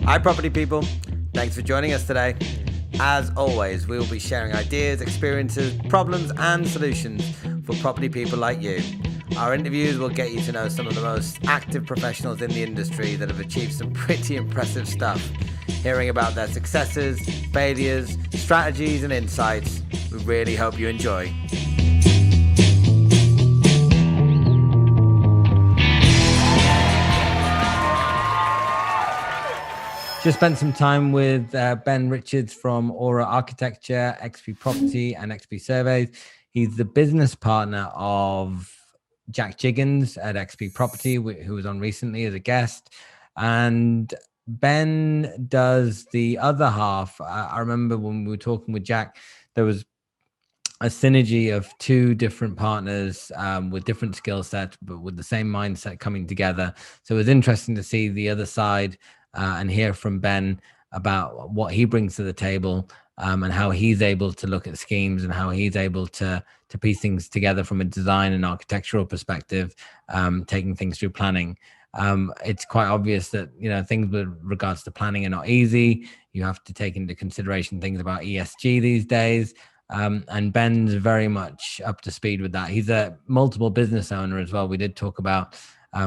Hi, property people. Thanks for joining us today. As always, we will be sharing ideas, experiences, problems, and solutions for property people like you. Our interviews will get you to know some of the most active professionals in the industry that have achieved some pretty impressive stuff. Hearing about their successes, failures, strategies, and insights, we really hope you enjoy. Just spent some time with Ben Richards from Aura Architecture, XP Property, and XP Surveys. He's the business partner of Jack Jiggins at XP Property, who was on recently as a guest. And Ben does the other half. I remember when we were talking with Jack, there was a synergy of two different partners with different skill sets, but with the same mindset coming together. So it was interesting to see the other side and hear from Ben about what he brings to the table and how he's able to look at schemes and how he's able to piece things together from a design and architectural perspective, taking things through planning. It's quite obvious that, things with regards to planning are not easy. You have to take into consideration things about ESG these days. And Ben's very much up to speed with that. He's a multiple business owner as well. We did talk about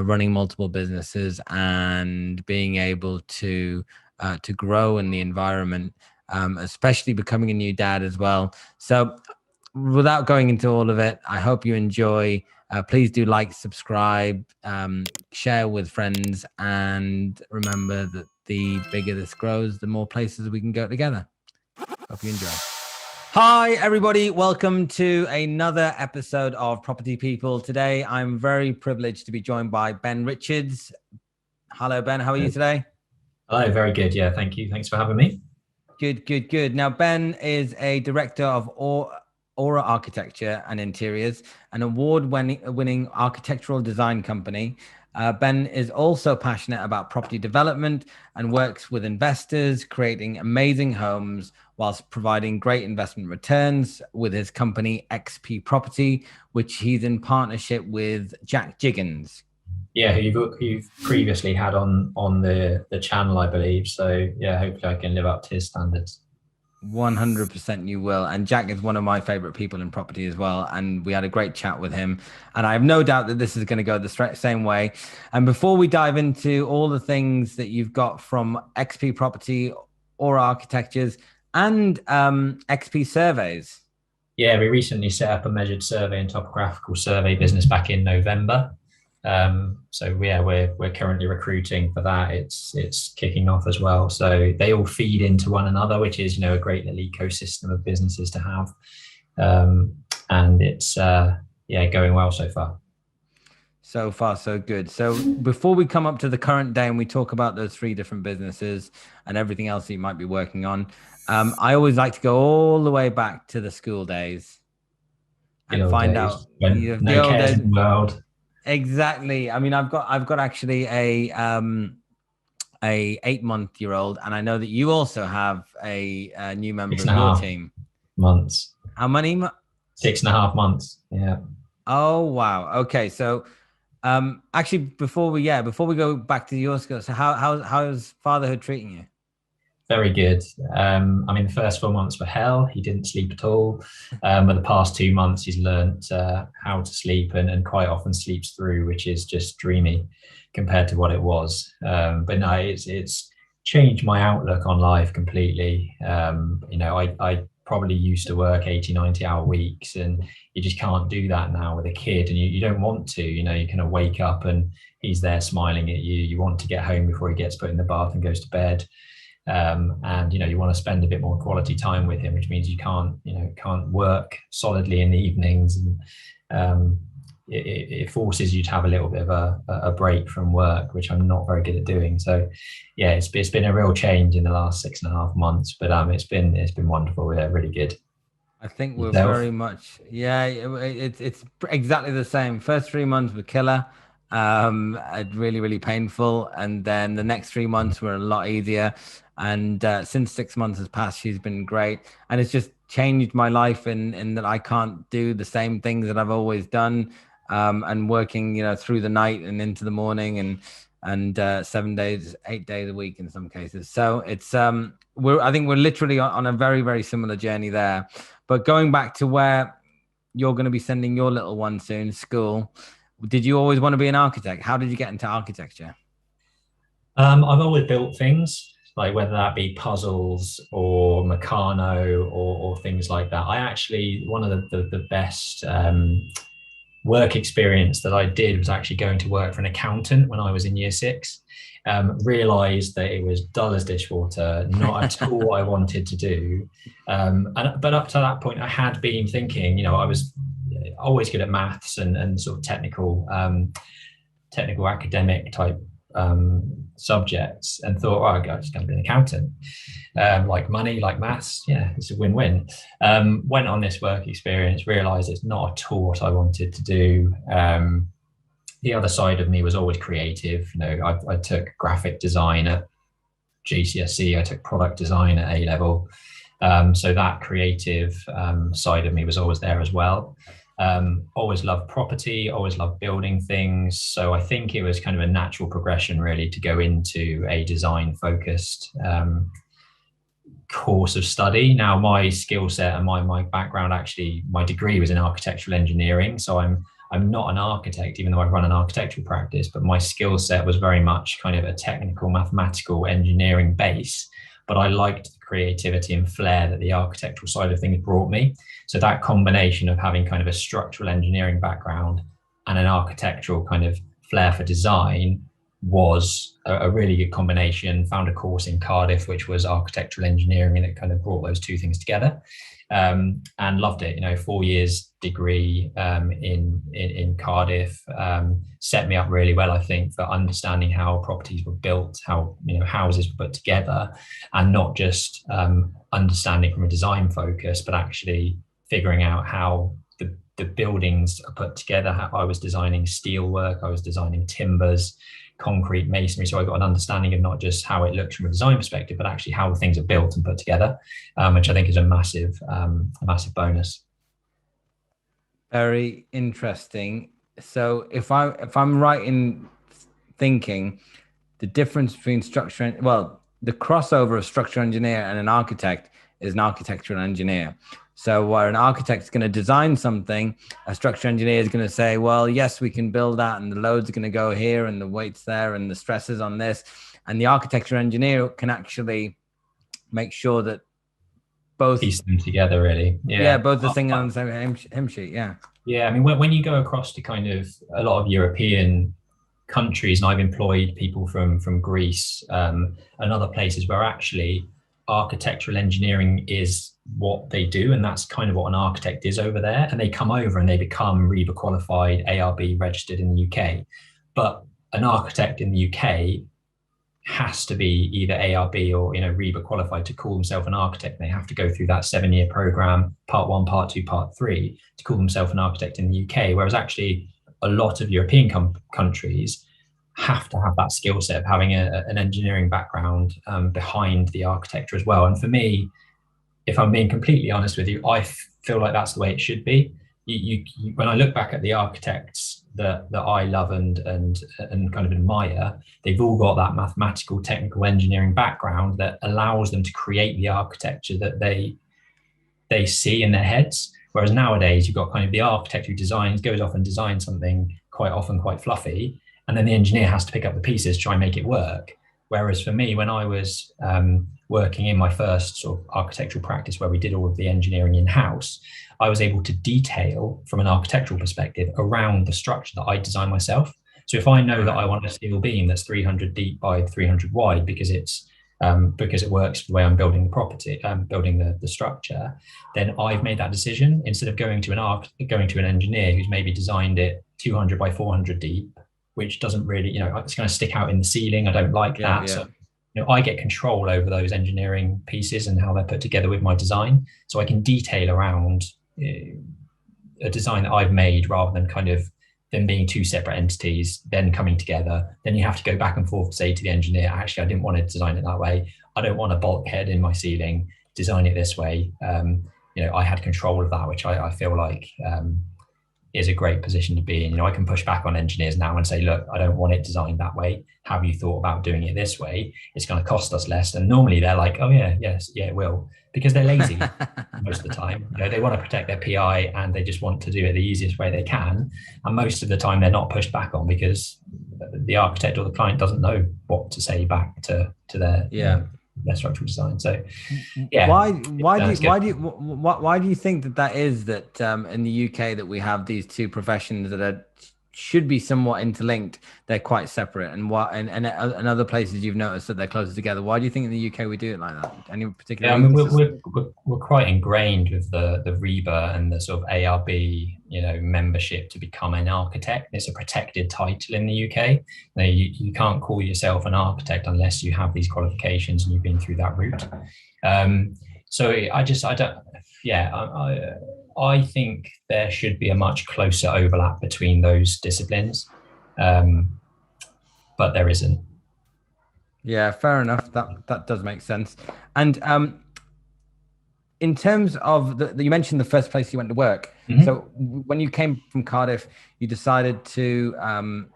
running multiple businesses and being able to grow in the environment, especially becoming a new dad as well. So without going into all of it, I hope you enjoy. Please do like, subscribe, share with friends, and remember that the bigger this grows, the more places we can go together. Hope you enjoy. Hi, everybody. Welcome to another episode of Property People. Today, I'm very privileged to be joined by Ben Richards. Hello, Ben. How are you today? Hello. Very good. Yeah, thank you. Thanks for having me. Good. Now, Ben is a director of Aura Architecture and Interiors, an award-winning architectural design company. Ben is also passionate about property development and works with investors, creating amazing homes whilst providing great investment returns with his company XP Property, which he's in partnership with Jack Jiggins. Yeah, who you've previously had on the channel, I believe. So yeah, hopefully I can live up to his standards. 100% you will. And Jack is one of my favorite people in property as well. And we had a great chat with him. And I have no doubt that this is going to go the same way. And before we dive into all the things that you've got from XP Property, Aura Architectures, and XP Surveys. Yeah, we recently set up a measured survey and topographical survey business back in November. So yeah, we're currently recruiting for that. It's kicking off as well. So they all feed into one another, which is a great little ecosystem of businesses to have. And it's going well so far. So far, so good. So before we come up to the current day and we talk about those three different businesses and everything else that you might be working on, I always like to go all the way back to the school days and find out no cares in the world. Exactly. I mean, I've got actually a 8-month-old, and I know that you also have a new member of your team. Months. How many? 6.5 months. Yeah. Oh wow. Okay. So, actually, before we go back to your skills, so how's fatherhood treating you? Very good. I mean, the first 4 months were hell. He didn't sleep at all. But the past 2 months, he's learned how to sleep and quite often sleeps through, which is just dreamy compared to what it was. But no, it's changed my outlook on life completely. I probably used to work 80, 90-hour weeks, and you just can't do that now with a kid, and you don't want to. You kind of wake up and he's there smiling at you. You want to get home before he gets put in the bath and goes to bed. And you want to spend a bit more quality time with him, which means you can't work solidly in the evenings, and it forces you to have a little bit of a break from work, which I'm not very good at doing. So yeah, it's been a real change in the last 6.5 months, but it's been wonderful. Yeah, really good. I think we're very much, it's exactly the same. First 3 months were killer, really painful, and then the next 3 months were a lot easier. And since 6 months has passed, she's been great, and it's just changed my life in that I can't do the same things that I've always done, and working through the night and into the morning, and and 7 days, 8 days a week in some cases. So it's I think we're literally on a very, very similar journey there. But going back to where you're going to be sending your little one soon, school, did you always want to be an architect? How did you get into architecture? I've always built things, like whether that be puzzles or Meccano or things like that. I actually, one of the best work experience that I did was actually going to work for an accountant when I was in year six. Realized that it was dull as dishwater, not at all what I wanted to do. But up to that point, I had been thinking, I was always good at maths and sort of technical academic type subjects, and thought, oh, I'm just going to be an accountant. Like money, like maths, yeah, it's a win-win. Went on this work experience, realized it's not at all what I wanted to do. The other side of me was always creative. I took graphic design at GCSE, I took product design at A level. So that creative side of me was always there as well. Always loved property, always loved building things. So I think it was kind of a natural progression really to go into a design focused course of study. Now my skill set and my background, actually my degree was in architectural engineering. So I'm not an architect, even though I run an architectural practice, but my skill set was very much kind of a technical, mathematical engineering base. But I liked the creativity and flair that the architectural side of things brought me. So that combination of having kind of a structural engineering background and an architectural kind of flair for design was a really good combination. Found a course in Cardiff, which was architectural engineering, and it kind of brought those two things together. And loved it. 4 years degree in Cardiff set me up really well, I think, for understanding how properties were built, how houses were put together, and not just understanding from a design focus, but actually figuring out how the buildings are put together. How I was designing steel work, I was designing timbers, concrete, masonry. So I got an understanding of not just how it looks from a design perspective, but actually how things are built and put together, which I think is a massive bonus. Very interesting. So if I'm right in thinking, the difference between the crossover of structural engineer and an architect is an architectural engineer. So where an architect is going to design something, a structural engineer is going to say, well, yes, we can build that, and the loads are going to go here, and the weight's there, and the stresses on this. And the architectural engineer can actually make sure that both piece them together, really. Yeah, both the thing on the same hymn sheet. Yeah. Yeah, I mean, when you go across to kind of a lot of European countries, and I've employed people from Greece and other places where actually architectural engineering is what they do, and that's kind of what an architect is over there. And they come over and they become REBA qualified, ARB registered in the UK. But an architect in the UK has to be either ARB or REBA qualified to call themselves an architect. They have to go through that 7-year program, part 1, part 2, part 3, to call themselves an architect in the UK. Whereas actually a lot of European countries have to have that skill set of having an engineering background behind the architecture as well. And for me, if I'm being completely honest with you, I feel like that's the way it should be. You when I look back at the architects that I love and kind of admire, they've all got that mathematical, technical engineering background that allows them to create the architecture that they see in their heads. Whereas nowadays, you've got kind of the architect who goes off and designs something quite often quite fluffy, and then the engineer has to pick up the pieces, try and make it work. Whereas for me, when I was working in my first sort of architectural practice where we did all of the engineering in-house, I was able to detail from an architectural perspective around the structure that I designed myself. So if I know that I want a steel beam that's 300 deep by 300 wide because it works the way I'm building the property, building the structure, then I've made that decision instead of going to an engineer who's maybe designed it 200 by 400 deep, which doesn't really, it's going to stick out in the ceiling. I don't like that. Yeah. So, I get control over those engineering pieces and how they're put together with my design. So I can detail around a design that I've made rather than kind of them being two separate entities, then coming together. Then you have to go back and forth, say to the engineer, actually, I didn't want to design it that way. I don't want a bulkhead in my ceiling, design it this way. I had control of that, which I feel like is a great position to be in. You know, I can push back on engineers now and say, look, I don't want it designed that way. Have you thought about doing it this way? It's going to cost us less. And normally they're like, oh yeah, yes, yeah, it will, because they're lazy most of the time. You know, they want to protect their PI and they just want to do it the easiest way they can. And most of the time they're not pushed back on because the architect or the client doesn't know what to say back to their, you know, their structural design. So yeah. Why do you think that is, that in the UK that we have these two professions that should be somewhat interlinked, they're quite separate, and other places you've noticed that they're closer together? Why do you think in the UK we do it like that? Any particular? Yeah, I mean, we're quite ingrained with the REBA and the sort of ARB, you know, membership to become an architect. It's a protected title in the UK. Now, you can't call yourself an architect unless you have these qualifications and you've been through that route. So I think there should be a much closer overlap between those disciplines, but there isn't. Yeah, fair enough. That does make sense. And in terms of you mentioned the first place you went to work. Mm-hmm. So when you came from Cardiff, you decided to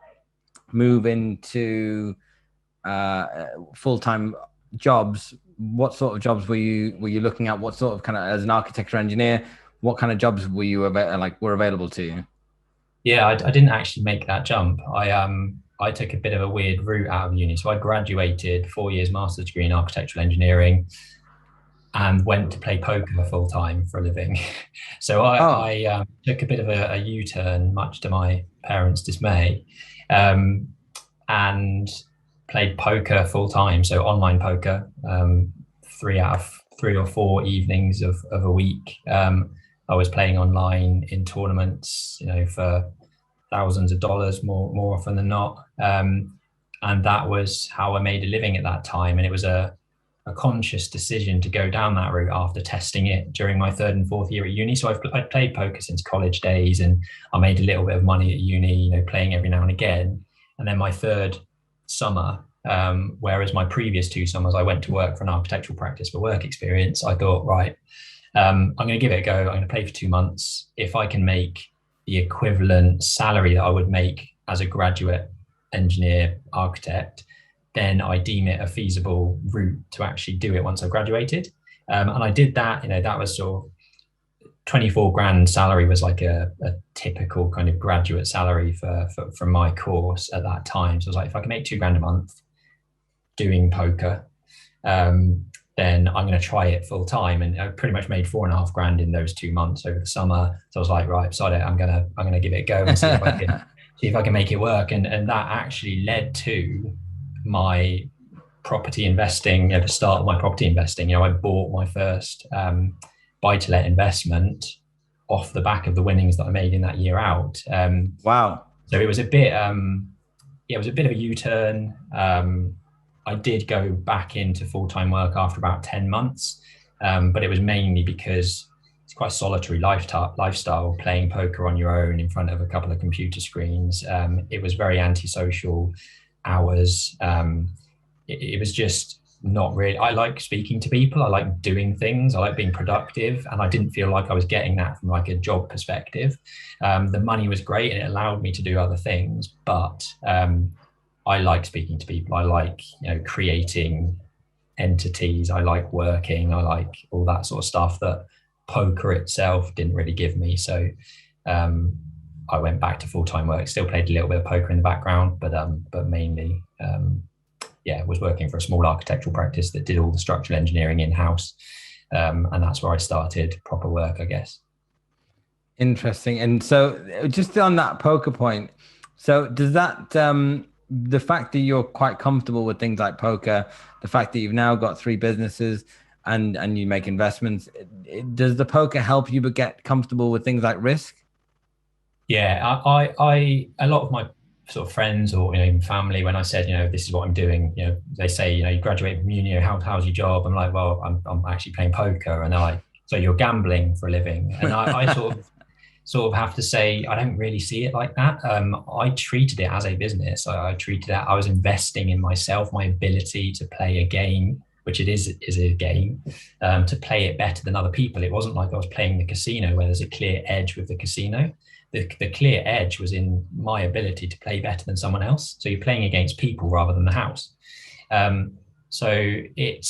move into full-time jobs. What sort of jobs were you looking at? What sort of, kind of, as an architecture engineer, what kind of jobs were you were available to you? Yeah, I didn't actually make that jump. I took a bit of a weird route out of uni. So I graduated 4 years master's degree in architectural engineering and went to play poker full time for a living. So I took a bit of a U-turn, much to my parents' dismay, and played poker full time. So online poker, 3 out of 3 or 4 evenings of a week. I was playing online in tournaments, you know, for thousands of dollars more often than not. And that was how I made a living at that time. And it was a conscious decision to go down that route after testing it during my 3rd and 4th year at uni. So I'd played poker since college days, and I made a little bit of money at uni, you know, playing every now and again. And then my 3rd summer, whereas my previous 2 summers, I went to work for an architectural practice for work experience. I thought, right, I'm going to give it a go. I'm going to play for 2 months. If I can make the equivalent salary that I would make as a graduate engineer architect, then I deem it a feasible route to actually do it once I graduated. And I did that. You know, that was sort of 24 grand salary was like a typical kind of graduate salary for my course at that time. So I was like, if I can make 2 grand a month doing poker, then I'm going to try it full time. And I pretty much made 4.5 grand in those 2 months over the summer. So I was like, right, beside it, I'm gonna give it a go and see if I can make it work. And that actually led to my property investing, you know, the start of my property investing. You know, I bought my first buy-to-let investment off the back of the winnings that I made in that year out. Wow. So it was a bit, it was a bit of a U-turn. I did go back into full-time work after about 10 months, but it was mainly because it's quite a solitary lifestyle, playing poker on your own in front of a couple of computer screens. It was very antisocial hours. It was just not really. I like speaking to people. I like doing things. I like being productive, and I didn't feel like I was getting that from like a job perspective. The money was great and it allowed me to do other things, but I like speaking to people. I like, you know, creating entities. I like working. I like all that sort of stuff that poker itself didn't really give me. So I went back to full-time work. Still played a little bit of poker in the background, but mainly, was working for a small architectural practice that did all the structural engineering in-house, and that's where I started proper work, I guess. Interesting. And so, just on that poker point, so does that the fact that you're quite comfortable with things like poker, the fact that you've now got 3 businesses and you make investments, does the poker help you but get comfortable with things like risk? Yeah, I a lot of my sort of friends or, you know, even family, when I said, you know, this is what I'm doing, you know, they say, you know, you graduate from uni, how's your job? I'm like, well, I'm actually playing poker. And they're like, so you're gambling for a living? And I sort of have to say, I don't really see it like that. I treated it as a business. I treated it, I was investing in myself, my ability to play a game, which it is a game, to play it better than other people. It wasn't like I was playing the casino where there's a clear edge with the casino. the clear edge was in my ability to play better than someone else. So you're playing against people rather than the house. So it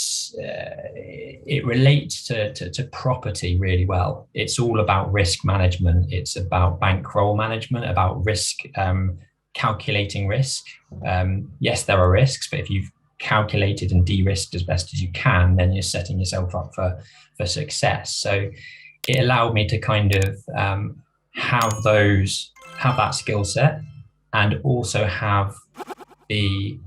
relates to property really well. It's all about risk management. It's about bankroll management, about risk, calculating risk. Yes, there are risks, but if you've calculated and de-risked as best as you can, then you're setting yourself up for success. So it allowed me to kind of have that skill set, and also have the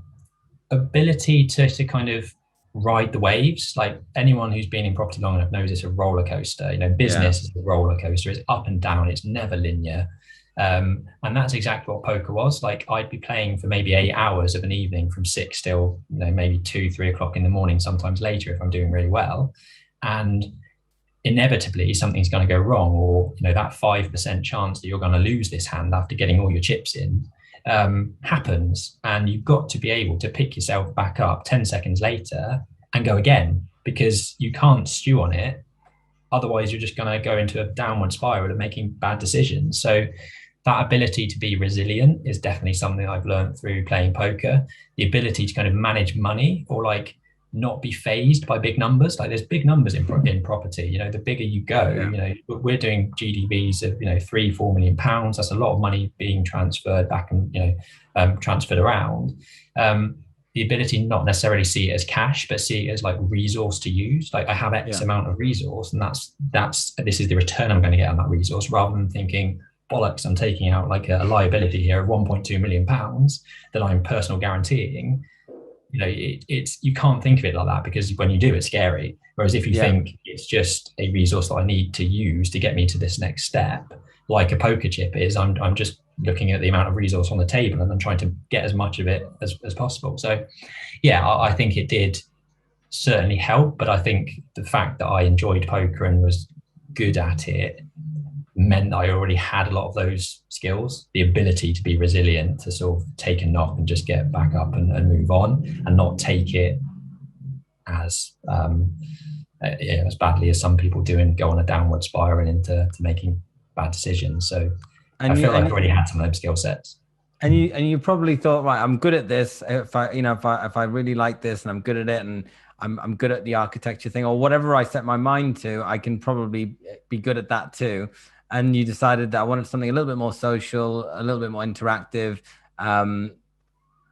ability to kind of ride the waves. Like, anyone who's been in property long enough knows it's a roller coaster. Business is a roller coaster. It's up and down. It's never linear. And that's exactly what poker was. Like, I'd be playing for maybe 8 hours of an evening from 6 till maybe 2-3 o'clock in the morning, sometimes later if I'm doing really well. And inevitably something's going to go wrong, or that 5% chance that you're going to lose this hand after getting all your chips in happens, and you've got to be able to pick yourself back up 10 seconds later and go again, because you can't stew on it. Otherwise you're just going to go into a downward spiral of making bad decisions. So that ability to be resilient is definitely something I've learned through playing poker. The ability to kind of manage money, or like not be phased by big numbers. Like, there's big numbers in property. The bigger you go, we're doing GDVs of £3-4 million. That's a lot of money being transferred back and transferred around. The ability not necessarily see it as cash, but see it as like resource to use. Like, I have X amount of resource, and this is the return I'm going to get on that resource, rather than thinking, bollocks, I'm taking out like a liability here of £1.2 million that I'm personal guaranteeing. You can't think of it like that, because when you do, it's scary. Whereas if you think it's just a resource that I need to use to get me to this next step, like a poker chip is, I'm just looking at the amount of resource on the table and I'm trying to get as much of it as possible. So I think it did certainly help, but I think the fact that I enjoyed poker and was good at it meant that I already had a lot of those skills, the ability to be resilient, to sort of take a knock and just get back up and move on, and not take it as badly as some people do and go on a downward spiral into making bad decisions. So I feel like I already had some of those skill sets. And you probably thought, right, I'm good at this. If I really like this and I'm good at it, and I'm good at the architecture thing, or whatever I set my mind to, I can probably be good at that too. And you decided that I wanted something a little bit more social, a little bit more interactive. And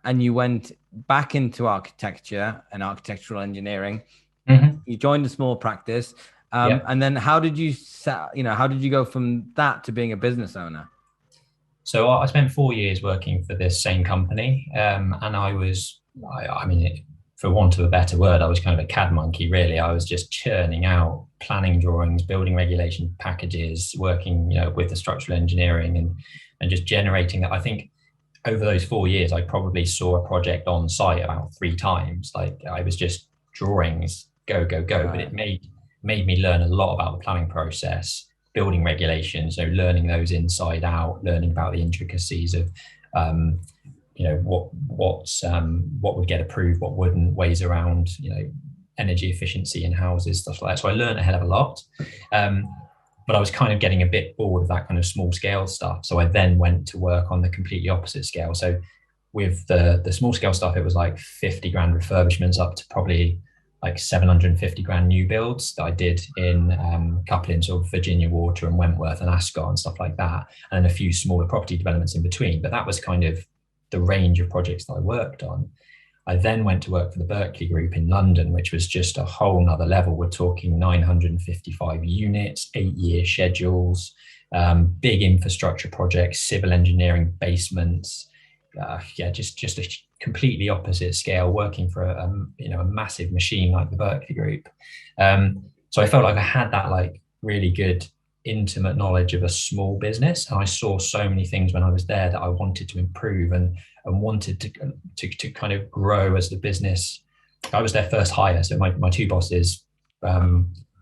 you went back into architecture and architectural engineering. Mm-hmm. You joined a small practice. And then how did you go from that to being a business owner? So I spent 4 years working for this same company. And for want of a better word, I was kind of a CAD monkey, really. I was just churning out planning drawings, building regulation packages, working, with the structural engineering and just generating that. I think over those 4 years, I probably saw a project on site about 3 times. Like, I was just drawings, go. Right. But it made me learn a lot about the planning process, building regulations, learning those inside out, learning about the intricacies of, what would get approved, what wouldn't, ways around, energy efficiency in houses, stuff like that. So I learned a hell of a lot. But I was kind of getting a bit bored of that kind of small scale stuff. So I then went to work on the completely opposite scale. So with the small scale stuff, it was like 50 grand refurbishments up to probably like 750 grand new builds that I did in a couple in sort of Virginia Water and Wentworth and Ascot and stuff like that. And then a few smaller property developments in between. But that was kind of the range of projects that I worked on. I then went to work for the Berkeley Group in London, which was just a whole nother level. We're talking 955 units, 8-year schedules, big infrastructure projects, civil engineering, basements. Just a completely opposite scale, working for a massive machine like the Berkeley Group. So I felt like I had that like really good intimate knowledge of a small business, and I saw so many things when I was there that I wanted to improve and wanted to kind of grow as the business. I was their first hire, so my 2 bosses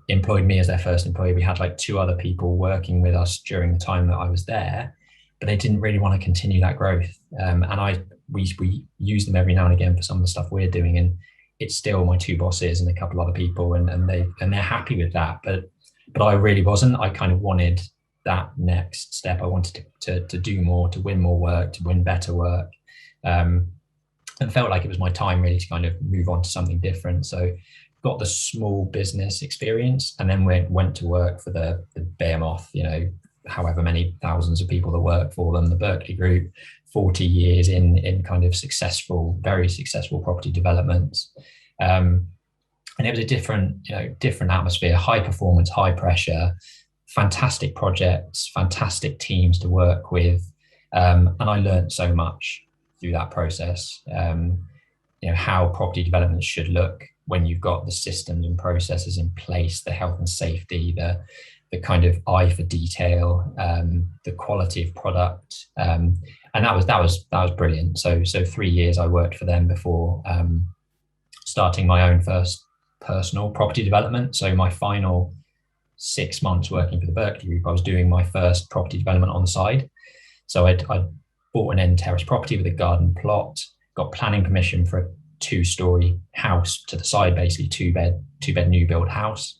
employed me as their first employee. We had like 2 other people working with us during the time that I was there, but they didn't really want to continue that growth. And we use them every now and again for some of the stuff we're doing, and it's still my 2 bosses and a couple of other people, and they're happy with that. But I really wasn't. I kind of wanted that next step. I wanted to do more, to win more work, to win better work, and felt like it was my time really to kind of move on to something different. So got the small business experience, and then went to work for the behemoth, however many thousands of people that work for them, the Berkeley Group, 40 years in kind of very successful property developments. And it was a different atmosphere, high performance, high pressure, fantastic projects, fantastic teams to work with. And I learned so much through that process, how property development should look when you've got the systems and processes in place, the health and safety, the kind of eye for detail, the quality of product. And that was brilliant. So 3 years I worked for them before starting my own first personal property development. So my final 6 months working for the Berkeley Group, I was doing my first property development on the side. So I bought an end terrace property with a garden plot, got planning permission for a 2-story house to the side, basically two bed new build house.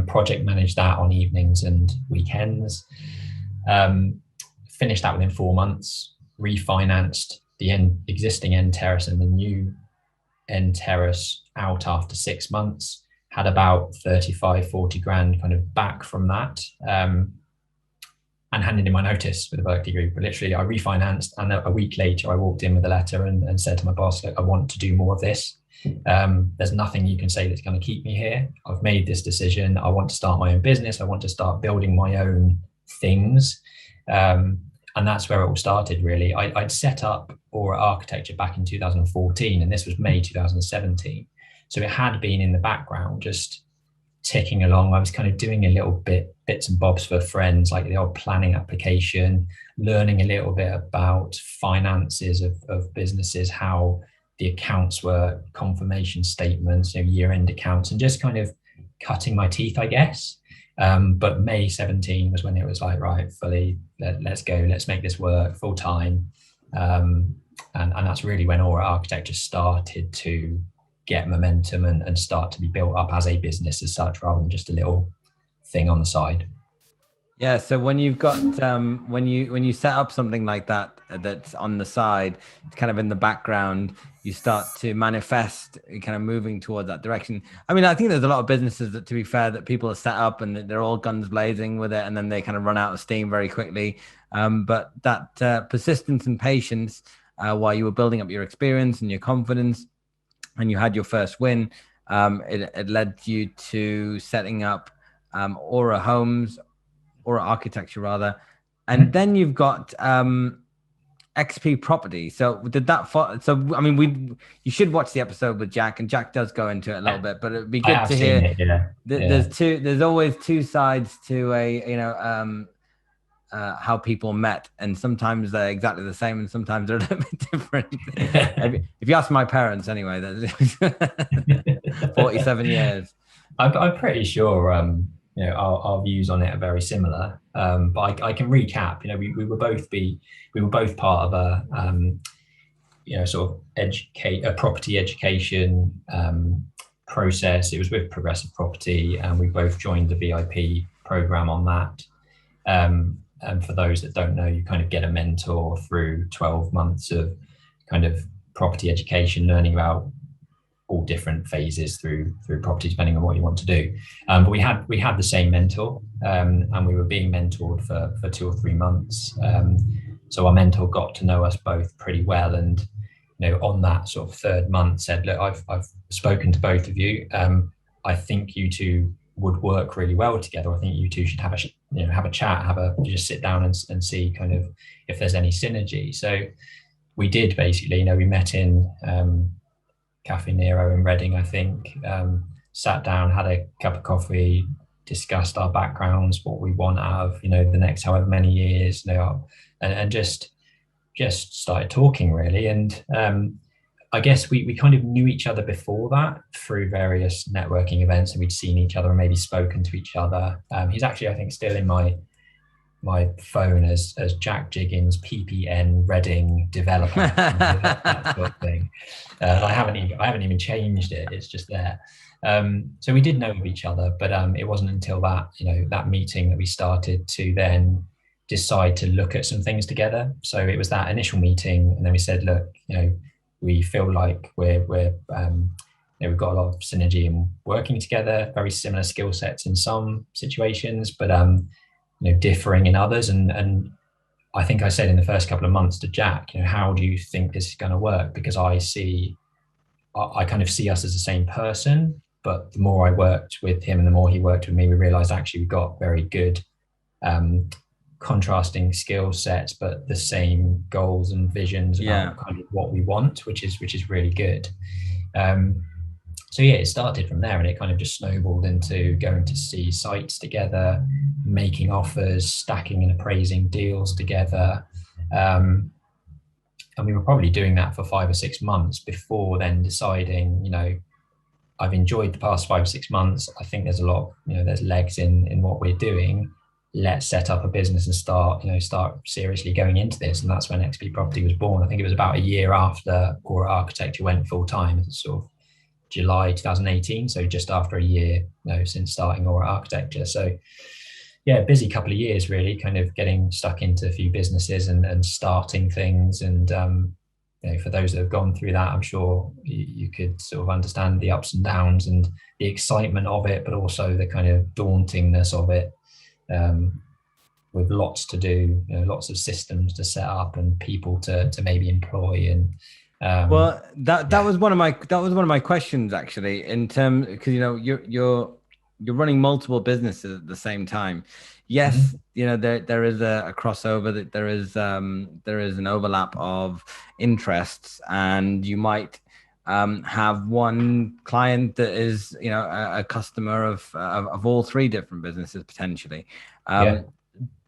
Project managed that on evenings and weekends. Finished that within 4 months, refinanced the existing end terrace and the new end terrace out after 6 months, had about 35-40 grand kind of back from that, and handed in my notice with the Berkeley Group. But literally I refinanced, and a week later I walked in with a letter and said to my boss, look, I want to do more of this. There's nothing you can say that's going to keep me here. I've made this decision. I want to start my own business. I want to start building my own things. And that's where it all started, really. I'd set up Aura Architecture back in 2014, and this was May 2017. So it had been in the background, just ticking along. I was kind of doing a little bits and bobs for friends, like the old planning application, learning a little bit about finances of businesses, how the accounts were, confirmation statements, year-end accounts, and just kind of cutting my teeth, I guess. But May 17 was when it was like, right, fully, let's go, let's make this work full time. And that's really when Aura Architecture started to get momentum and start to be built up as a business as such, rather than just a little thing on the side. Yeah. So when you've got when you set up something like that that's on the side, it's kind of in the background, you start to manifest kind of moving towards that direction. I mean, I think there's a lot of businesses that, to be fair, that people are set up and they're all guns blazing with it, and then they kind of run out of steam very quickly. But that persistence and patience while you were building up your experience and your confidence, and you had your first win, it led you to setting up Aura Homes, Aura Architecture rather. And then you've got XP Property. So did that I mean, you should watch the episode with Jack, and Jack does go into it a little bit, but it'd be good to hear. There's always two sides to how people met, and sometimes they're exactly the same and sometimes they're a little bit different. If you ask my parents anyway, that's 47 years. I'm pretty sure our views on it are very similar, but I can recap. We were both part of a sort of property education process. It was with Progressive Property, and we both joined the VIP program on that. And for those that don't know, you kind of get a mentor through 12 months of kind of property education, learning about all different phases through property, depending on what you want to do. But we had the same mentor, and we were being mentored for 2 or 3 months. So our mentor got to know us both pretty well, and on that sort of 3rd month said, look, I've spoken to both of you. I think you two would work really well together. I think you two should have a chat, just sit down and see kind of if there's any synergy. So we did basically. We met in Cafe Nero in Reading, I think. Sat down, had a cup of coffee, discussed our backgrounds, what we want out of the next however many years, and just started talking really. And I guess we kind of knew each other before that through various networking events, and we'd seen each other and maybe spoken to each other. He's actually, I think, still in my my phone as Jack Jiggins, PPN Reading developer, that sort of thing. I haven't even changed it. It's just there. So we did know of each other, but it wasn't until that meeting that we started to then decide to look at some things together. So it was that initial meeting, and then we said, look, we feel like we've got a lot of synergy in working together, very similar skill sets in some situations, but differing in others. And I think I said in the first couple of months to Jack, how do you think this is going to work? Because I kind of see us as the same person, but the more I worked with him and the more he worked with me, we realized actually we got very good contrasting skill sets, but the same goals and visions about kind of what we want, which is really good. So yeah, it started from there, and it kind of just snowballed into going to see sites together, making offers, stacking and appraising deals together. And we were probably doing that for 5 or 6 months before then deciding, I've enjoyed the past 5 or 6 months. I think there's a lot, there's legs in what we're doing. Let's set up a business and start seriously going into this. And that's when XP Property was born. I think it was about a year after Aura Architecture went full time, sort of July 2018. So just after a year, since starting Aura Architecture. So yeah, busy couple of years really, kind of getting stuck into a few businesses and starting things. And for those that have gone through that, I'm sure you could sort of understand the ups and downs and the excitement of it, but also the kind of dauntingness of it. With lots to do, lots of systems to set up and people to maybe employ. And well, that was one of my questions actually, in terms, because you're running multiple businesses at the same time. Yes, there is a crossover, that there is an overlap of interests, and you might have one client that is a customer of all three different businesses potentially.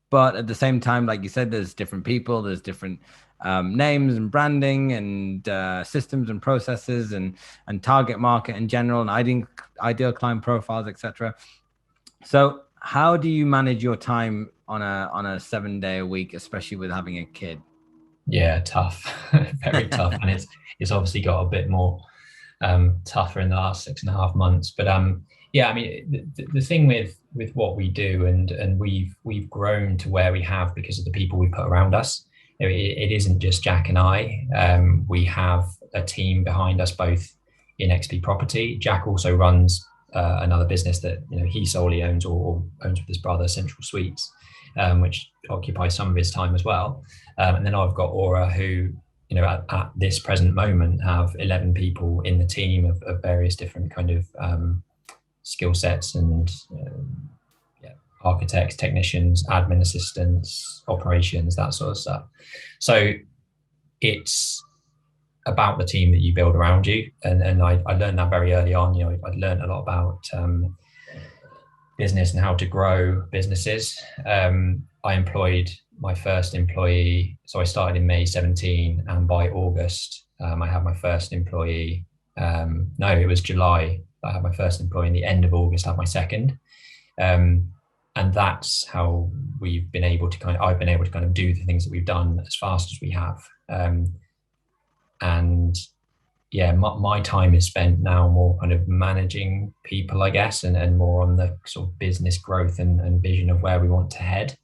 But at the same time, like you said, there's different people, there's different names and branding and systems and processes and target market in general, and ideal client profiles, etc. So how do you manage your time on a 7-day a week, especially with having a kid? Yeah, tough, very tough. And it's obviously got a bit more tougher in the last 6.5 months. But yeah, I mean, the thing with what we do, and we've grown to where we have because of the people we put around us. It isn't just Jack and I. We have a team behind us, both in XP Property. Jack also runs another business that he solely owns or owns with his brother, Central Suites, which occupies some of his time as well. And then I've got Aura, who at this present moment have 11 people in the team of various different kind of skill sets and architects, technicians, admin assistants, operations, that sort of stuff. So it's about the team that you build around you. And I learned that very early on. I learned a lot about business and how to grow businesses. I employed my first employee. So I started in May 17, and by August, I had my first employee. No, it was July. I had my first employee. In the end of August, I had my second. And that's how I've been able to kind of do the things that we've done as fast as we have. And yeah, my time is spent now more kind of managing people, I guess, and more on the sort of business growth and vision of where we want to head,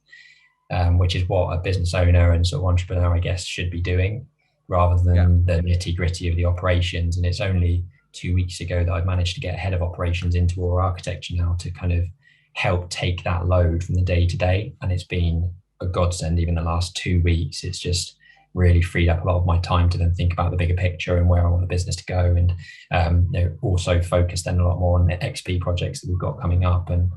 which is what a business owner and sort of entrepreneur, I guess, should be doing, rather than the nitty gritty of the operations. And it's only 2 weeks ago that I've managed to get head of operations into Aura Architecture now to kind of help take that load from the day to day. And it's been a godsend. Even the last 2 weeks, it's just really freed up a lot of my time to then think about the bigger picture and where I want the business to go, and also focus then a lot more on the XP projects that we've got coming up. And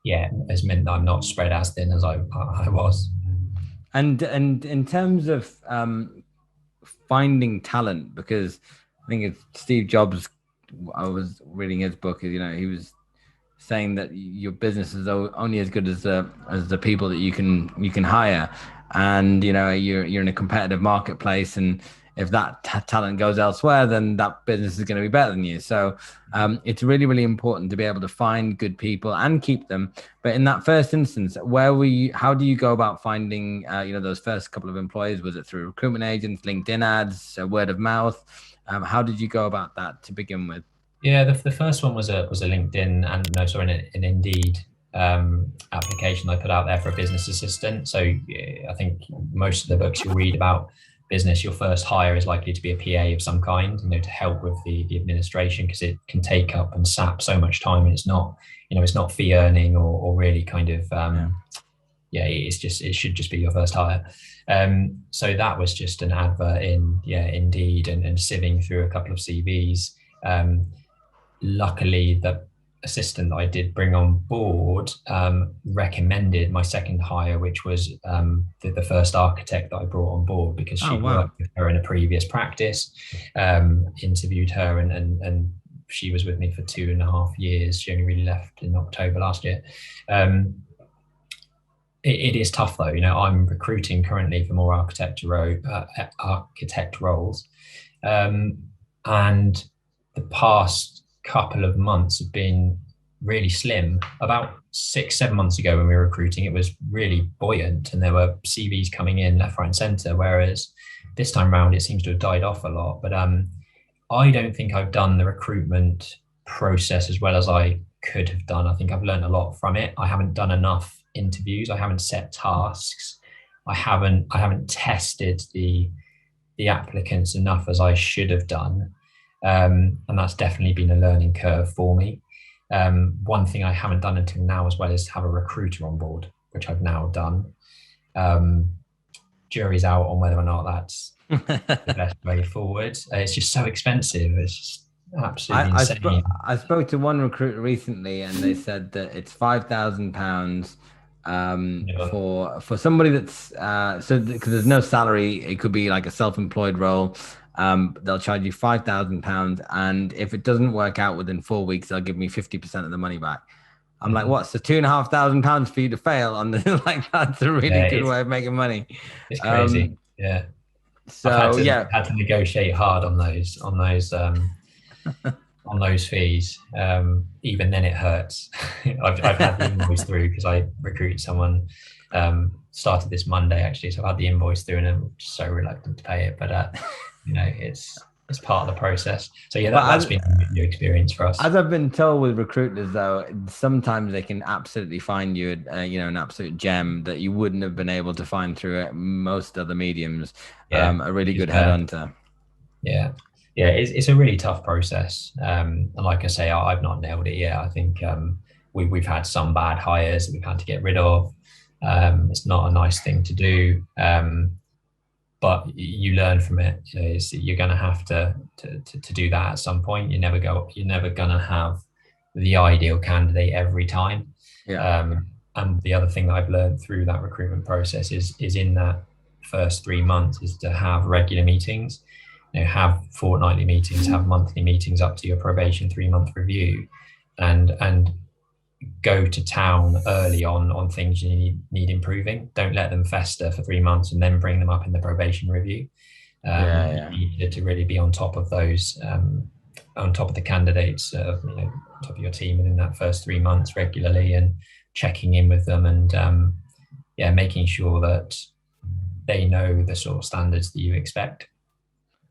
it's meant that I'm not spread as thin as I was. And in terms of finding talent, because I think it's Steve Jobs, I was reading his book, he was saying that your business is only as good as the people that you can hire. And you're in a competitive marketplace, and if that talent goes elsewhere, then that business is going to be better than you. So it's really, really important to be able to find good people and keep them. But in that first instance, where were you? How do you go about finding, those first couple of employees? Was it through recruitment agents, LinkedIn ads, word of mouth? How did you go about that to begin with? Yeah, the first one was a LinkedIn and no, sorry, an Indeed application I put out there for a business assistant. So yeah, I think most of the books you'll read about business, your first hire is likely to be a PA of some kind, to help with the administration, because it can take up and sap so much time, and it's not fee earning or really kind of it should just be your first hire. So that was just an advert in Indeed and sieving through a couple of CVs. Luckily, the assistant that I did bring on board recommended my second hire, which was the first architect that I brought on board, because Oh, she'd wow. worked with her in a previous practice, interviewed her, and she was with me for 2.5 years. She only really left in October last year. It is tough though. I'm recruiting currently for more architect roles, and the past couple of months have been really slim. About 6-7 months ago, when we were recruiting, it was really buoyant and there were CVs coming in left, right, and centre. Whereas this time around, it seems to have died off a lot. But I don't think I've done the recruitment process as well as I could have done. I think I've learned a lot from it. I haven't done enough interviews. I haven't set tasks. I haven't tested the applicants enough as I should have done. And that's definitely been a learning curve for me. One thing I haven't done until now as well is have a recruiter on board, which I've now done. Jury's out on whether or not that's the best way forward. It's just so expensive. It's just absolutely insane. I spoke to one recruiter recently, and they said that it's £5,000 for somebody that's because there's no salary. It could be like a self-employed role. They'll charge you £5,000, and if it doesn't work out within 4 weeks, they'll give me 50% of the money back. I'm like, what's the £2,500 for you to fail on the like? That's a really good way of making money. It's crazy. Yeah. So I've had to negotiate hard on those on those fees. Even then, it hurts. I've had the invoice through because I recruited someone. Started this Monday actually, so I've had the invoice through, and I'm just so reluctant to pay it. But it's part of the process. So yeah, that's been a new experience for us. As I've been told with recruiters, though, sometimes they can absolutely find you, an absolute gem that you wouldn't have been able to find through most other mediums. A really good headhunter. Yeah, it's a really tough process. And like I say, I've not nailed it yet. I think we've had some bad hires that we've had to get rid of. It's not a nice thing to do. But you learn from it. You're going to have to do that at some point. You're never going to have the ideal candidate every time. Yeah. And the other thing that I've learned through that recruitment process is in that first 3 months is to have regular meetings. Have fortnightly meetings, have monthly meetings up to your probation 3-month review, and go to town early on things you need improving. Don't let them fester for 3 months and then bring them up in the probation review. You need to really be on top of those, on top of the candidates, top of your team within that first 3 months regularly, and checking in with them, and making sure that they know the sort of standards that you expect.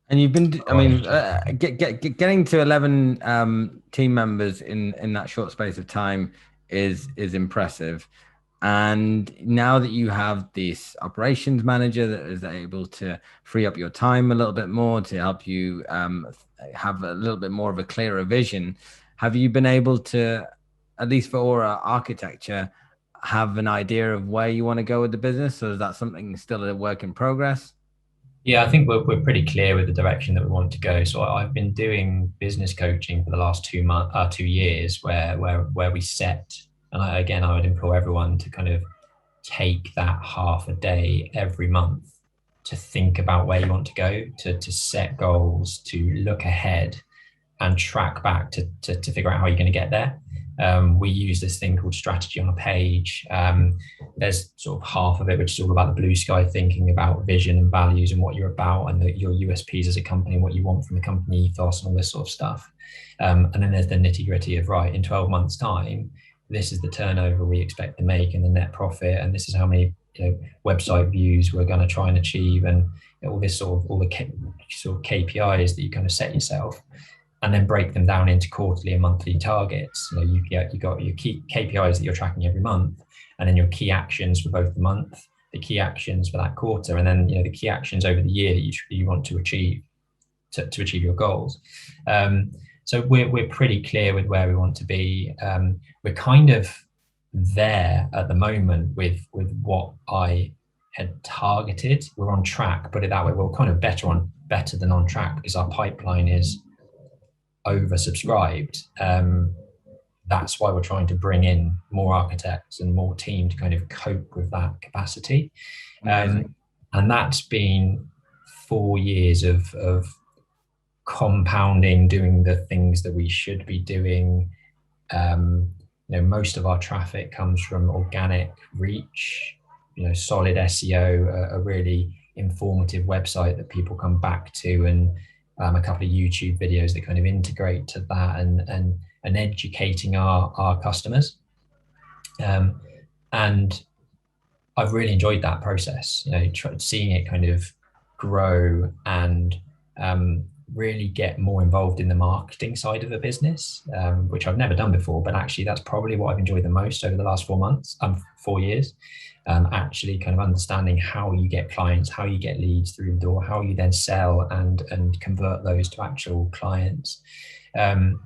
And you've been, getting to 11 team members in that short space of time is impressive. And now that you have this operations manager that is able to free up your time a little bit more to help you have a little bit more of a clearer vision, have you been able to, at least for Aura Architecture, have an idea of where you want to go with the business? Or is that something still a work in progress? Yeah, I think we're pretty clear with the direction that we want to go. So I've been doing business coaching for the last 2 years, where we set, and I would implore everyone to kind of take that half a day every month to think about where you want to go, to set goals, to look ahead, and track back to figure out how you're going to get there. We use this thing called strategy on a page. There's sort of half of it, which is all about the blue sky thinking, about vision and values and what you're about, and your USPs as a company, and what you want from the company ethos and all this sort of stuff. And then there's the nitty gritty of, right, in 12 months time, this is the turnover we expect to make and the net profit, and this is how many website views we're going to try and achieve, and all this sort of all the sort of KPIs that you kind of set yourself, and then break them down into quarterly and monthly targets. You got your key KPIs that you're tracking every month, and then your key actions for both the month, the key actions for that quarter, and then the key actions over the year that you want to achieve to achieve your goals. So we're pretty clear with where we want to be. We're kind of there at the moment with what I had targeted. We're on track, put it that way. We're kind of better than on track, because our pipeline is oversubscribed. That's why we're trying to bring in more architects and more team to kind of cope with that capacity. And that's been 4 years of compounding, doing the things that we should be doing. Most of our traffic comes from organic reach, solid SEO, a really informative website that people come back to, and a couple of YouTube videos that kind of integrate to that, and educating our customers. And I've really enjoyed that process, seeing it kind of grow and really get more involved in the marketing side of a business, which I've never done before, but actually that's probably what I've enjoyed the most over the last 4 years. Actually kind of understanding how you get clients, how you get leads through the door, how you then sell and convert those to actual clients. And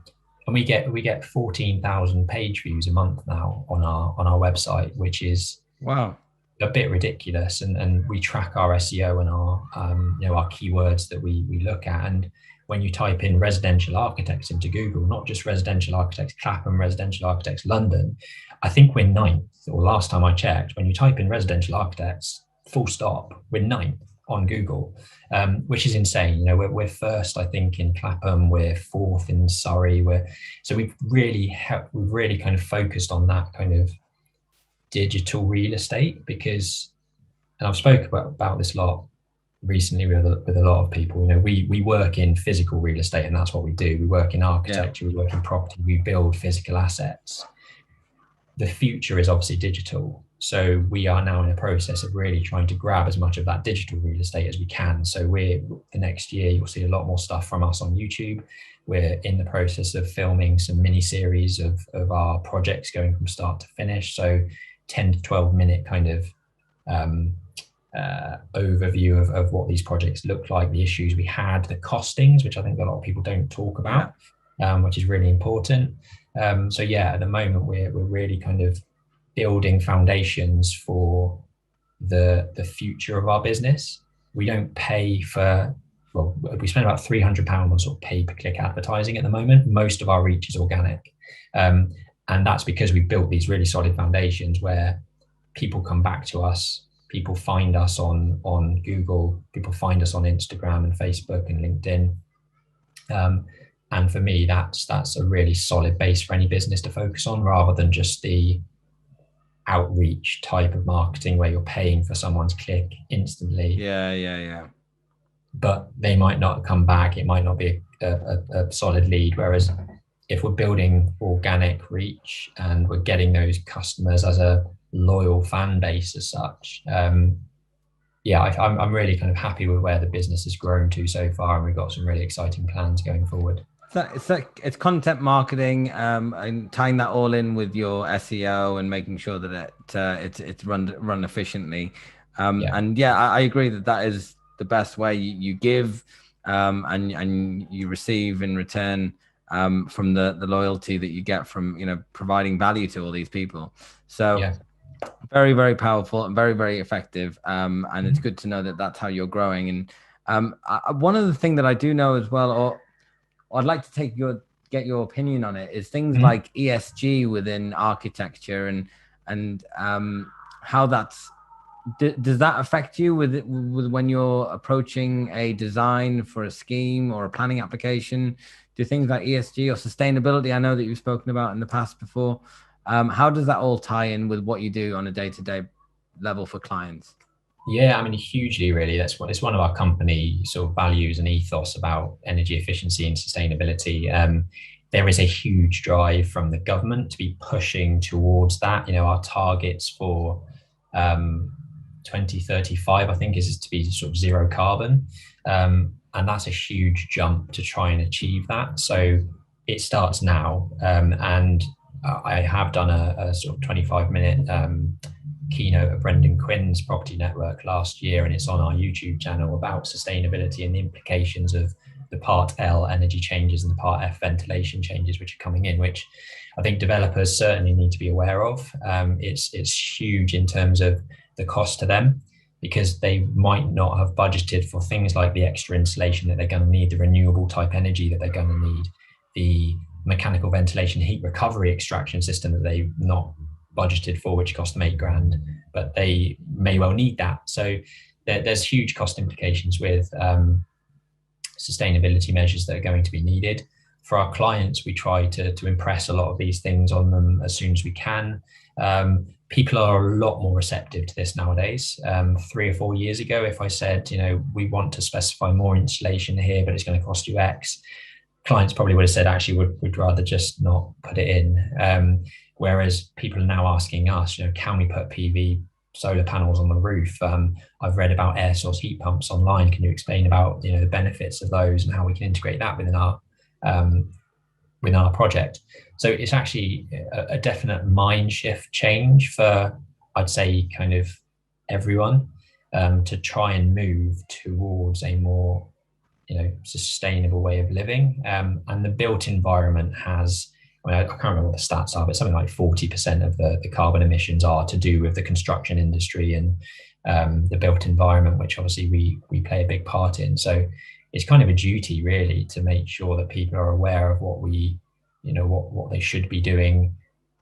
we get 14,000 page views a month now on our website, which is wow, a bit ridiculous. And we track our SEO and our keywords that we look at. And when you type in residential architects into Google, not just residential architects Clapham, residential architects London, I think we're 9th, or last time I checked. When you type in residential architects, full stop, we're 9th on Google, which is insane. We're first, I think, in Clapham, we're 4th in Surrey. So we've really kind of focused on that kind of digital real estate, because, and I've spoken about this a lot recently with a lot of people, we work in physical real estate, and that's what we do. We work in architecture, we work in property, we build physical assets. The future is obviously digital. So we are now in a process of really trying to grab as much of that digital real estate as we can. So the next year, you'll see a lot more stuff from us on YouTube. We're in the process of filming some mini series of our projects going from start to finish. So 10 to 12 minute kind of overview of what these projects look like, the issues we had, the costings, which I think a lot of people don't talk about, which is really important. So at the moment we're really kind of building foundations for the future of our business. We don't pay for, we spend about £300 on sort of pay-per-click advertising at the moment. Most of our reach is organic. And that's because we've built these really solid foundations where people come back to us, people find us on Google, people find us on Instagram and Facebook and LinkedIn. And for me, that's a really solid base for any business to focus on, rather than just the outreach type of marketing where you're paying for someone's click instantly. Yeah. But they might not come back. It might not be a solid lead. Whereas if we're building organic reach and we're getting those customers as a loyal fan base as such, I'm really kind of happy with where the business has grown to so far, and we've got some really exciting plans going forward. It's content marketing, and tying that all in with your SEO and making sure that it's run efficiently. I agree that is the best way. You give and you receive in return from the loyalty that you get from providing value to all these people. So very, very powerful and very, very effective. And it's good to know that that's how you're growing. And one of the things that I do know as well, or I'd like to get your opinion on it, is things like ESG within architecture and how that's Does that affect you with when you're approaching a design for a scheme or a planning application? Do things like ESG or sustainability, I know that you've spoken about in the past before, how does that all tie in with what you do on a day-to-day level for clients? Yeah, I mean, hugely, really. It's one of our company sort of values and ethos about energy efficiency and sustainability. There is a huge drive from the government to be pushing towards that. Our targets for um, 2035, I think, is to be sort of zero carbon. And that's a huge jump to try and achieve that. So it starts now. And I have done a sort of 25-minute keynote at Brendan Quinn's Property Network last year, and it's on our YouTube channel, about sustainability and the implications of the Part L energy changes and the Part F ventilation changes which are coming in, which I think developers certainly need to be aware of. It's huge in terms of the cost to them, because they might not have budgeted for things like the extra insulation that they're going to need, the renewable type energy that they're going to need, the mechanical ventilation heat recovery extraction system that they've not budgeted for, which cost them $8,000, but they may well need that. So there's huge cost implications with sustainability measures that are going to be needed. For our clients, we try to impress a lot of these things on them as soon as we can. People are a lot more receptive to this nowadays. 3 or 4 years ago, if I said, we want to specify more insulation here, but it's going to cost you X, clients probably would have said, actually, we'd rather just not put it in. Whereas people are now asking us, can we put PV solar panels on the roof? I've read about air source heat pumps online. Can you explain about the benefits of those and how we can integrate that within our project? So it's actually a definite mind shift change for, I'd say, kind of everyone, to try and move towards a more sustainable way of living. And the built environment has, I can't remember what the stats are, but something like 40% of the carbon emissions are to do with the construction industry and the built environment, which obviously we play a big part in. So it's kind of a duty, really, to make sure that people are aware of what what they should be doing.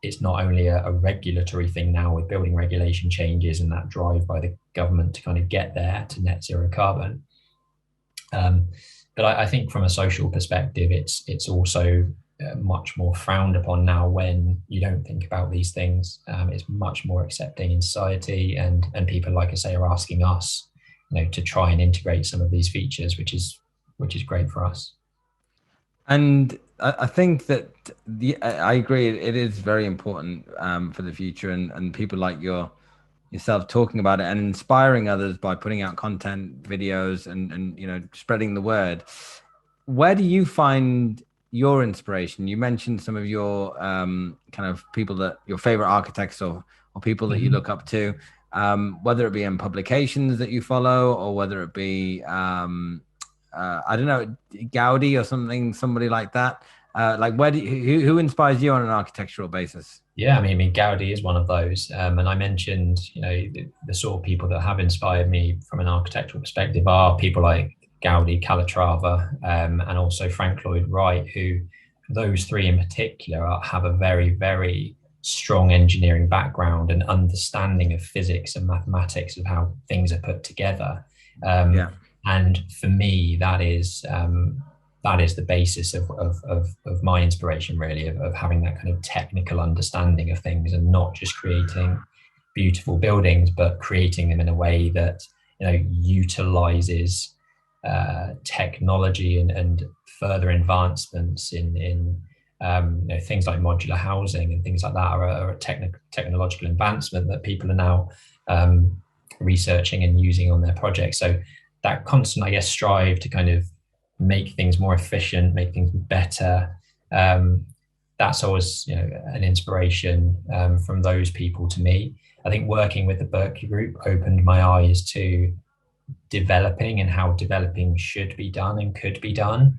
It's not only a regulatory thing now with building regulation changes and that drive by the government to kind of get there to net zero carbon. But I think from a social perspective, it's also much more frowned upon now when you don't think about these things. It's much more accepting in society, and people, like I say, are asking us, to try and integrate some of these features, which is great for us. And I think that I agree. It is very important for the future, and people like yourself talking about it and inspiring others by putting out content, videos, and spreading the word. Where do you find your inspiration? You mentioned some of your kind of people that your favorite architects or people that you look up to, whether it be in publications that you follow or whether it be I don't know, Gaudi or somebody like that. Like, who inspires you on an architectural basis? Yeah, I mean, Gaudi is one of those. And I mentioned, the sort of people that have inspired me from an architectural perspective are people like Gaudi, Calatrava, and also Frank Lloyd Wright, who, those three in particular, have a very, very strong engineering background and understanding of physics and mathematics of how things are put together. And for me, that is the basis of my inspiration, really, of having that kind of technical understanding of things and not just creating beautiful buildings, but creating them in a way that utilizes technology and further advancements in things like modular housing and things like that are a technological advancement that people are now researching and using on their projects. So that constant, I guess, strive to kind of make things more efficient, make things better. That's always, an inspiration from those people to me. I think working with the Berkeley Group opened my eyes to developing and how developing should be done and could be done,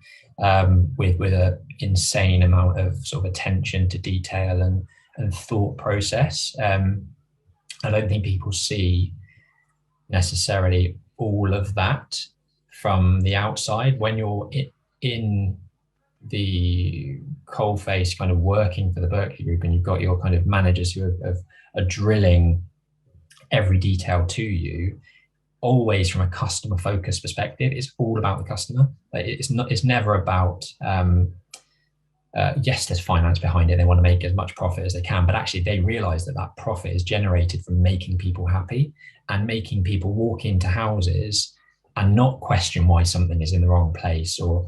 with an insane amount of sort of attention to detail and thought process. I don't think people see necessarily all of that from the outside. When you're in the coalface kind of working for the Berkeley Group and you've got your kind of managers who are drilling every detail to you, always from a customer focused perspective. It's all about the customer. It's never about yes, there's finance behind it. They want to make as much profit as they can, but actually they realize that that profit is generated from making people happy and making people walk into houses and not question why something is in the wrong place, or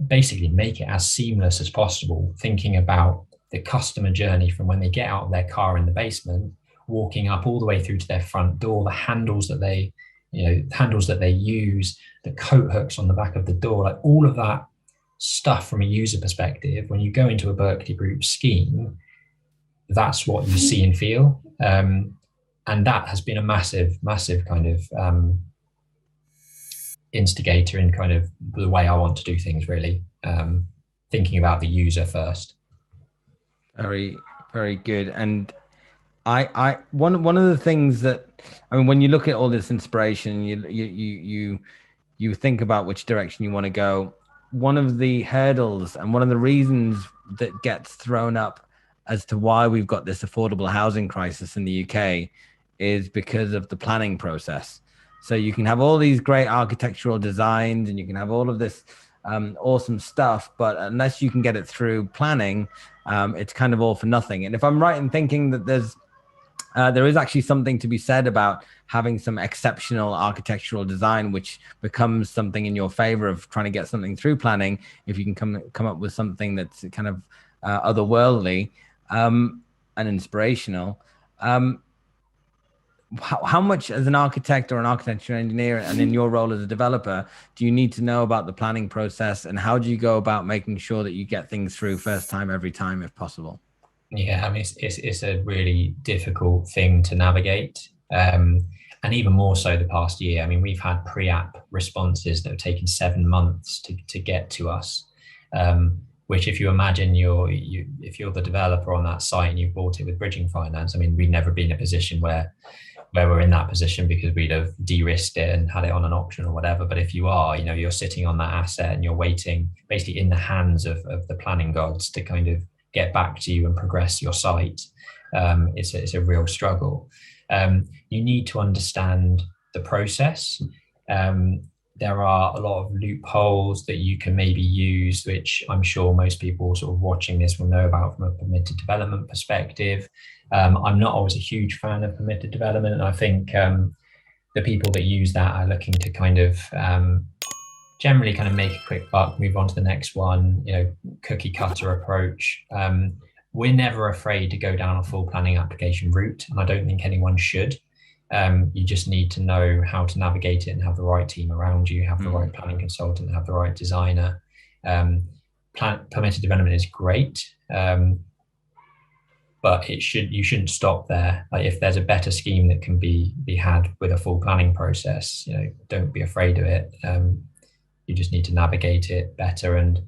basically make it as seamless as possible, thinking about the customer journey from when they get out of their car in the basement, walking up all the way through to their front door, the handles that they, handles that they use, the coat hooks on the back of the door, like all of that stuff from a user perspective. When you go into a Berkeley Group scheme, that's what you see and feel. And that has been a massive kind of instigator in kind of the way I want to do things, really. Thinking about the user first. Very, very good. And one of the things that, I mean, when you look at all this inspiration, you think about which direction you want to go. One of the hurdles and one of the reasons that gets thrown up as to why we've got this affordable housing crisis in the UK is because of the planning process. So you can have all these great architectural designs and you can have all of this awesome stuff, but unless you can get it through planning, it's kind of all for nothing. And if I'm right in thinking that there is actually something to be said about having some exceptional architectural design, which becomes something in your favor of trying to get something through planning, if you can come up with something that's kind of otherworldly and inspirational. How much, as an architect or an architecture engineer, and in your role as a developer, do you need to know about the planning process, and how do you go about making sure that you get things through first time, every time, if possible? Yeah, I mean, it's a really difficult thing to navigate. And even more so the past year. I mean, we've had pre-app responses that have taken 7 months to get to us. Which, if you imagine if you're the developer on that site and you've bought it with bridging finance, I mean, we've never been in a position where we're in that position because we'd have de-risked it and had it on an auction or whatever. But if you are, you're sitting on that asset and you're waiting basically in the hands of the planning gods to kind of get back to you and progress your site. It's a real struggle. You need to understand the process. There are a lot of loopholes that you can maybe use, which I'm sure most people sort of watching this will know about from a permitted development perspective. I'm not always a huge fan of permitted development, and I think the people that use that are looking to kind of generally kind of make a quick buck, move on to the next one, cookie cutter approach. We're never afraid to go down a full planning application route, and I don't think anyone should. You just need to know how to navigate it and have the right team around you, have the right planning consultant, have the right designer. Permitted development is great, but you shouldn't stop there. Like, if there's a better scheme that can be had with a full planning process, don't be afraid of it. You just need to navigate it better and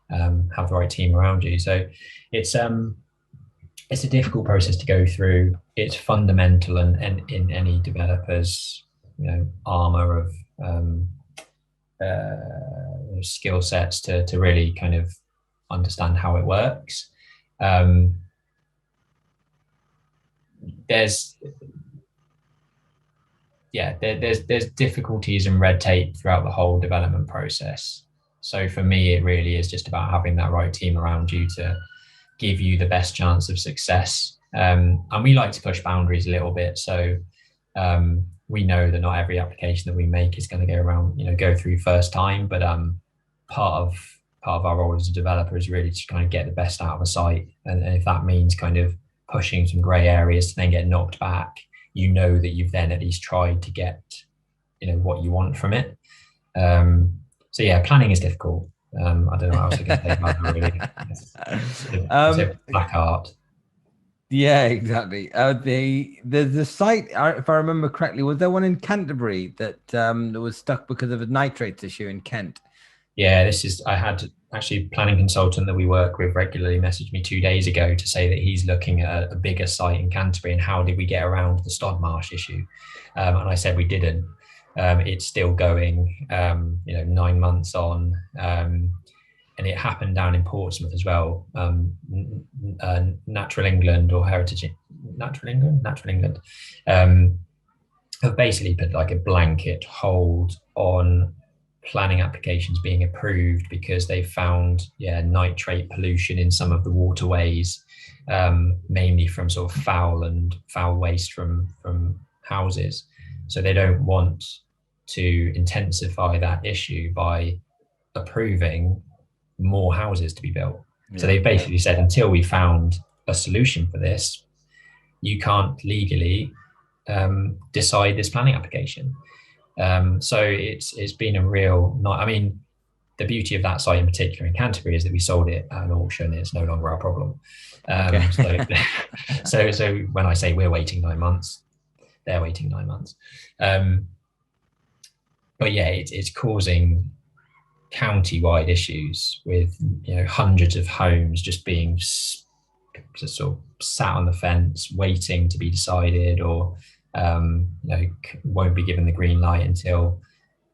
have the right team around you. So it's a difficult process to go through. It's fundamental and in any developer's armor of skill sets to really kind of understand how it works. There's difficulties and red tape throughout the whole development process. So for me, it really is just about having that right team around you to give you the best chance of success. And we like to push boundaries a little bit. So we know that not every application that we make is going to go through first time, but part of our role as a developer is really to kind of get the best out of a site. And if that means kind of pushing some gray areas to then get knocked back, that you've then at least tried to get what you want from it. So yeah, planning is difficult. I don't know what else I can say about that, really. It's a black art. Yeah, exactly. The site, if I remember correctly, was there one in Canterbury that was stuck because of a nitrates issue in Kent? Yeah, I had actually a planning consultant that we work with regularly messaged me 2 days ago to say that he's looking at a bigger site in Canterbury and how did we get around the Stodmarsh issue? And I said we didn't. It's still going, 9 months on. And it happened down in Portsmouth as well. Natural England or Heritage Natural England, have basically put like a blanket hold on planning applications being approved because they found nitrate pollution in some of the waterways, mainly from sort of foul waste from houses. So they don't want to intensify that issue by approving more houses to be built. So they've basically said, until we found a solution for this, you can't legally decide this planning application. So it's been a real, I mean, the beauty of that site in particular in Canterbury is that we sold it at an auction. It's no longer our problem. So when I say we're waiting 9 months, they're waiting 9 months. But yeah, it's causing county-wide issues with hundreds of homes just being just sort of sat on the fence waiting to be decided, or won't be given the green light until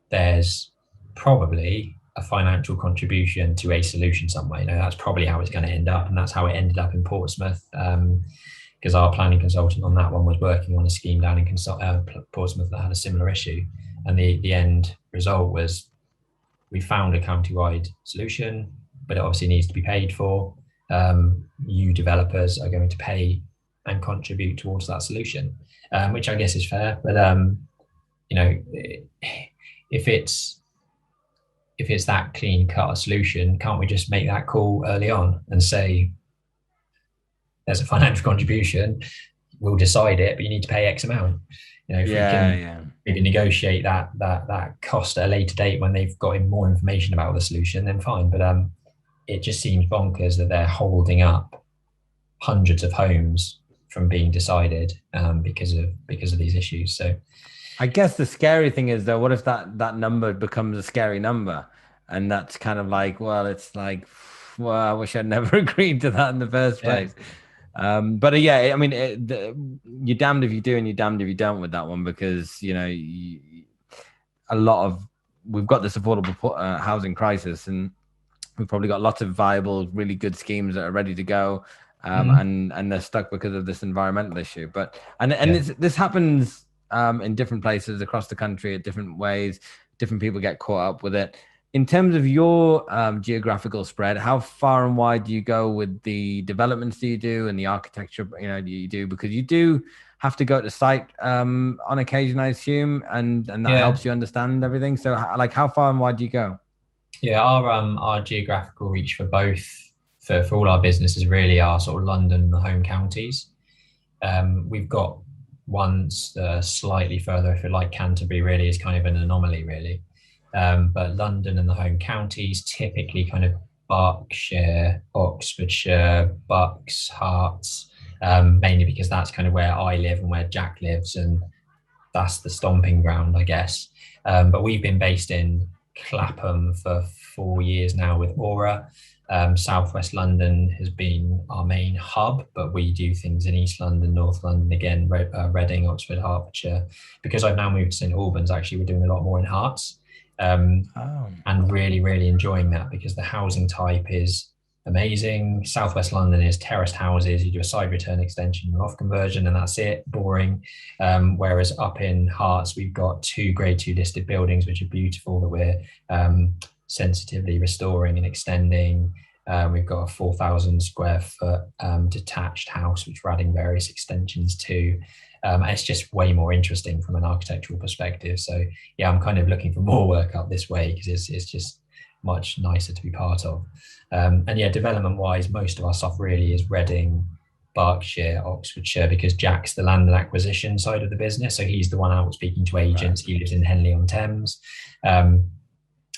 there's probably a financial contribution to a solution somewhere. That's probably how it's going to end up, and that's how it ended up in Portsmouth, because our planning consultant on that one was working on a scheme down in Portsmouth that had a similar issue, and the end result was we found a county-wide solution, but it obviously needs to be paid for. You developers are going to pay and contribute towards that solution, which I guess is fair. But if it's that clean-cut solution, can't we just make that call early on and say there's a financial contribution, we'll decide it, but you need to pay X amount? If we can maybe negotiate that cost at a later date when they've got more information about the solution, then fine. But it just seems bonkers that they're holding up hundreds of homes from being decided because of these issues. So I guess the scary thing is, though, what if that number becomes a scary number, and that's kind of like, well, it's like, well, I wish I'd never agreed to that in the first place. But I mean, you're damned if you do and you're damned if you don't with that one, because we've got this affordable housing crisis, and we've probably got lots of viable, really good schemes that are ready to go, and they're stuck because of this environmental issue. But this happens in different places across the country at different ways. Different people get caught up with it. In terms of your geographical spread, how far and wide do you go with the developments that you do and the architecture you do? Because you do have to go to site on occasion, I assume, and that helps you understand everything. So how far and wide do you go? Yeah, our geographical reach for both for all our businesses really are sort of London and the home counties. We've got ones slightly further, if you like. Canterbury really is kind of an anomaly, really. But London and the home counties, typically kind of Berkshire, Oxfordshire, Bucks, Herts, mainly because that's kind of where I live and where Jack lives, and that's the stomping ground, I guess. But we've been based in Clapham for 4 years now with Aura. Southwest London has been our main hub, but we do things in East London, North London, again, Reading, Oxford, Hertfordshire. Because I've now moved to St Albans, actually, we're doing a lot more in Herts. And really, really enjoying that because the housing type is amazing. Southwest London is terraced houses. You do a side return extension, loft conversion, and that's it. Boring. Whereas up in Herts, we've got 2 Grade 2 listed buildings, which are beautiful, that we're sensitively restoring and extending. We've got a 4,000 square foot detached house, which we're adding various extensions to. It's just way more interesting from an architectural perspective. So yeah, I'm kind of looking for more work up this way because it's just much nicer to be part of. And yeah, development wise, most of our stuff really is Reading, Berkshire, Oxfordshire, because Jack's the land and acquisition side of the business. So he's the one out speaking to agents. Right. He lives in Henley-on-Thames.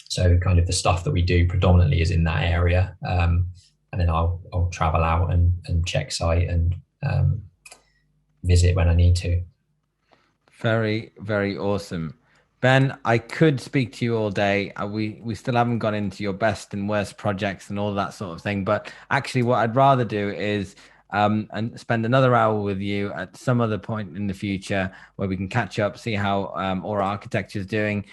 So kind of the stuff that we do predominantly is in that area. And then I'll travel out and check site and visit when I need to. Very, very awesome. Ben, I could speak to you all day. We still haven't gone into your best and worst projects and all that sort of thing. But actually what I'd rather do is and spend another hour with you at some other point in the future where we can catch up, see how Aura Architecture is doing,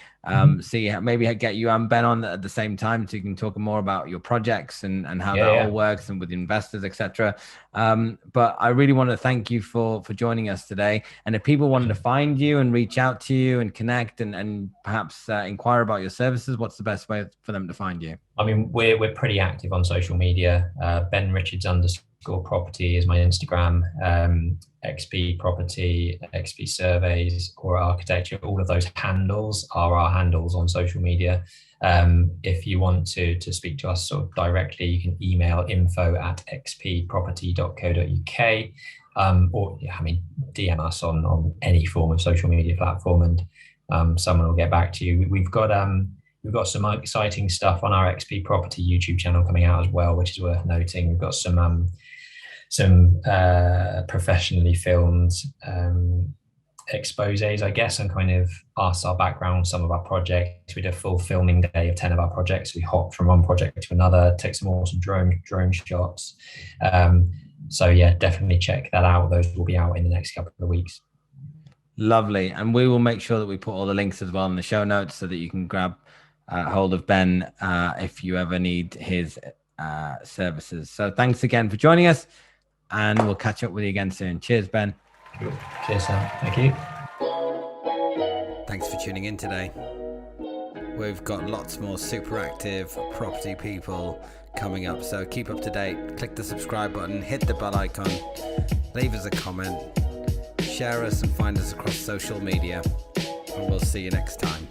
see how, maybe get you and Ben on at the same time so you can talk more about your projects and how that all works and with investors, etc. But I really want to thank you for joining us today. And if people wanted to find you and reach out to you and connect and perhaps inquire about your services, what's the best way for them to find you? I mean, we're pretty active on social media. Ben Richards _ property is my Instagram. XP Property, XP Surveys, or Architecture. All of those handles are our handles on social media. If you want to speak to us sort of directly, you can email info@xpproperty.co.uk, or DM us on any form of social media platform, and someone will get back to you. We've got some exciting stuff on our XP Property YouTube channel coming out as well, which is worth noting. We've got some professionally filmed exposés, I guess, and kind of asked our background, some of our projects. We did a full filming day of 10 of our projects. We hopped from one project to another, took some awesome drone shots. So yeah, definitely check that out. Those will be out in the next couple of weeks. Lovely. And we will make sure that we put all the links as well in the show notes so that you can grab hold of Ben if you ever need his services. So thanks again for joining us, and we'll catch up with you again soon. Cheers, Ben. Cool. Cheers, Sam. Thank you. Thanks for tuning in today. We've got lots more super active property people coming up, so keep up to date. Click the subscribe button, hit the bell icon, leave us a comment, share us and find us across social media, and we'll see you next time.